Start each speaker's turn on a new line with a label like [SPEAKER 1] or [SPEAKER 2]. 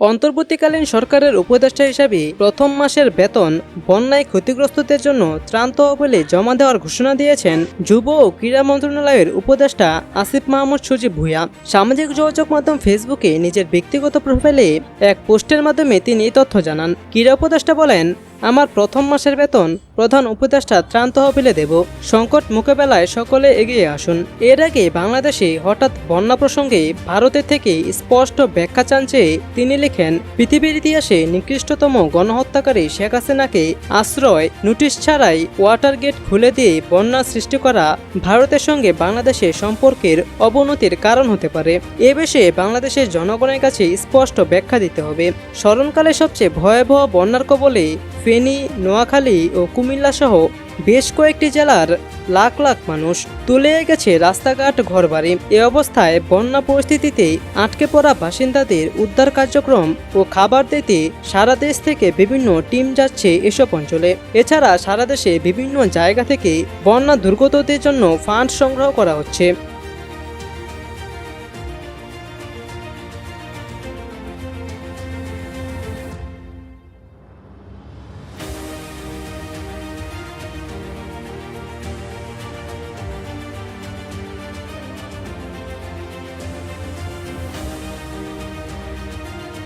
[SPEAKER 1] অন্তর্বর্তীকালীন সরকারের উপদেষ্টা হিসাবে প্রথম মাসের বেতন বন্যায় ক্ষতিগ্রস্তদের জন্য ত্রাণ তহবিলে জমা দেওয়ার ঘোষণা দিয়েছেন যুব ও ক্রীড়া মন্ত্রণালয়ের উপদেষ্টা আসিফ মাহমুদ সজীব ভূঁইয়া। সামাজিক যোগাযোগ মাধ্যম ফেসবুকে নিজের ব্যক্তিগত প্রোফাইলে এক পোস্টের মাধ্যমে তিনি এই তথ্য জানান। ক্রীড়া উপদেষ্টা বলেন, আমার প্রথম মাসের বেতন প্রধান উপদেষ্টা ত্রাণ তহবিলে দেব। সংকট মোকাবেলায় সকলে এগিয়ে আসুন। এর আগে বাংলাদেশে হঠাৎ বন্যা প্রসঙ্গে ভারতের থেকে স্পষ্ট ব্যাখ্যা চান চেয়ে তিনি লিখেন, পৃথিবীর ইতিহাসে নিকৃষ্টতম গণহত্যাকারী শেখ হাসিনাকে আশ্রয় নোটিশ ছাড়াই ওয়াটার গেট খুলে দিয়ে বন্যা সৃষ্টি করা ভারতের সঙ্গে বাংলাদেশের সম্পর্কের অবনতির কারণ হতে পারে। এ বিষয়ে বাংলাদেশের জনগণের কাছে স্পষ্ট ব্যাখ্যা দিতে হবে। স্মরণকালে সবচেয়ে ভয়াবহ বন্যার কবলে ফেনী, নোয়াখালী ও কুমিল্লা সহ বেশ কয়েকটি জেলার লাখ লাখ মানুষ তলিয়ে গেছে রাস্তাঘাট, ঘরবাড়ি। এ অবস্থায় বন্যা পরিস্থিতিতে আটকে পড়া বাসিন্দাদের উদ্ধার কার্যক্রম ও খাবার দিতে সারা দেশ থেকে বিভিন্ন টিম যাচ্ছে এসব অঞ্চলে। এছাড়া সারা দেশে বিভিন্ন জায়গা থেকে বন্যা দুর্গতদের জন্য ফান্ড সংগ্রহ করা হচ্ছে।